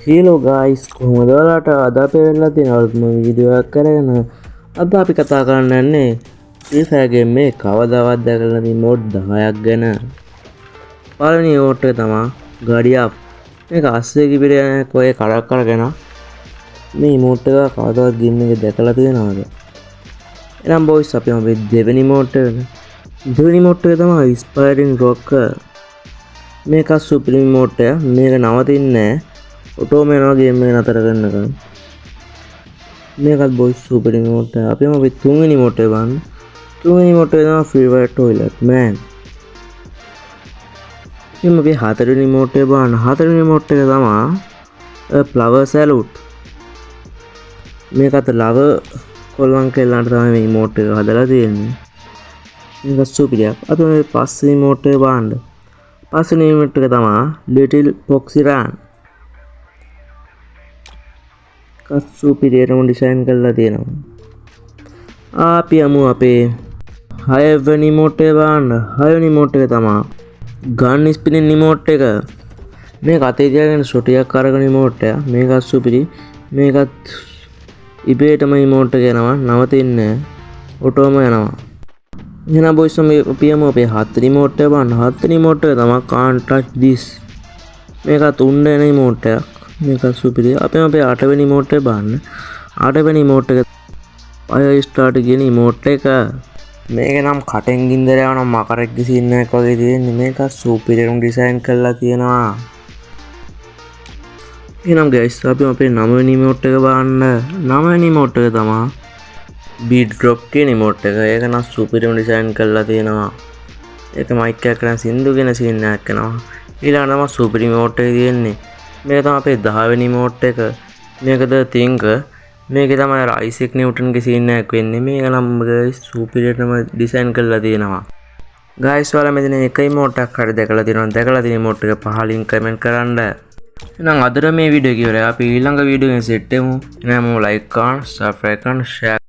හීලෝ guys කොහොමද ඔයාලට අද අපි වෙලා තියෙන අලුත්ම වීඩියෝ එකක් කරගෙන අද අපි කතා කරන්න යන්නේ Free Fire game මේ කවදාවත් දැකලා නැති මොඩ් 10ක් ගැන. පළවෙනි මෝඩ් එක තමයි ගඩියා. මේක අස්සේ කිපිට යන කොයි කරක් කරගෙන මේ මෝඩ් එක කවදාවත් ගේම් එකේ දැකලා තියෙනවද? එහෙනම් බොයිස් අපි මේ දෙවෙනි මෝඩ් එක. දෙවෙනි මෝඩ් එක තමයි Inspiring Rocker. මේක සුප්‍රීම මෝඩ් එක. මේක නවතින්නේ නැහැ. ඔටෝම යනවා ගේම් එක නතර කරනකම්. මේකත් බොයිස් සුපර් මෝඩ් එක. අපිම අපි තුන්වෙනි මෝඩ් එක බලන්න. තුන්වෙනි මෝඩ් එක තමයි Free Fire Toilet Man. එimhe අපි හතරවෙනි මෝඩ් එක බලන්න. හතරවෙනි මෝඩ් එක තමයි Flower Salute. මේකත් ලව කොල්ලන් කෙල්ලන්ට තමයි මේ මෝඩ් එක හදලා තියෙන්නේ. මේක සුපිරියක්. අපි මේ පස්වෙනි මෝඩ් එක බලන්න. පස්වෙනි මෝඩ් එක තමයි Little Foxy Run. සුපිරියටම ඩිසයින් කරලා තියෙනවා. අපි යමු අපේ 6 වෙනි මෝඩ් එක බලන්න. 6 වෙනි මෝඩ් එක තමයි ගන් ස්පිනින් මෝඩ් එක. මේක අතේ තියාගෙන ෂොටියක් අරගෙන මෝඩ් එක. මේකත් සුපිරි. මේකත් ඉබේටම මේ මෝඩ් එක යනවා. නවතින්නේ ඔටෝම යනවා. එහෙනම් බොයිස් අපි යමු අපේ 7 වෙනි මෝඩ් එක බලන්න. 7 වෙනි මෝඩ් එක තමයි Can't Touch This. මේකත් උණ්ඩ එන මෝඩ් එකක්. මේක සුපිරි. අපි අපේ 8 වෙනි මෝඩ් එක බලන්න. 8 වෙනි මෝඩ් එක අය ස්ටාර්ට් කියන මෝඩ් එක. මේක නම් කටෙන් ගින්දර යන මකරෙක්ගේ සීන් එකක් වගේ තියෙන්නේ. මේක සුපිරියම් ඩිසයින් කරලා තියෙනවා. එහෙනම් ගයිස් අපි අපේ 9 වෙනි මෝඩ් එක බලන්න. 9 වෙනි මෝඩ් එක තමයි බීට් ඩ්‍රොප් කියන මෝඩ් එක. ඒක නම් සුපිරියම් ඩිසයින් කරලා තියෙනවා. ඒක මයික් එකක් කරන් සින්දු කියන සීන් එකක් කරනවා. ඊළඟට තමයි සුපිරියම් මෝඩ් එක තියෙන්නේ. මේක තමයි අපේ 10 වෙනි මෝඩ් එක. මේකද තින්ක. මේකේ තමයි අයිසෙක් නිව්ටන්ගේ සීන් එකක් වෙන්නේ. මේක නම් ගයිස් සුපිරියටම ඩිසයින් කරලා තියෙනවා. ගයිස් ඔයාලා මෙතන එකයි මෝඩ් එකක් හරි දැකලා තියෙනවා. දැකලා තියෙන මෝඩ් එක පහලින් කමෙන්ට් කරන්න. එහෙනම් අදට මේ වීඩියෝ එක ඉවරයි. අපි ඊළඟ වීඩියෝ එකෙන් සෙට් වෙමු. එහෙනම් ලයික් කරන්න, සබ්ස්ක්‍රයිබ් කරන්න, ෂෙයා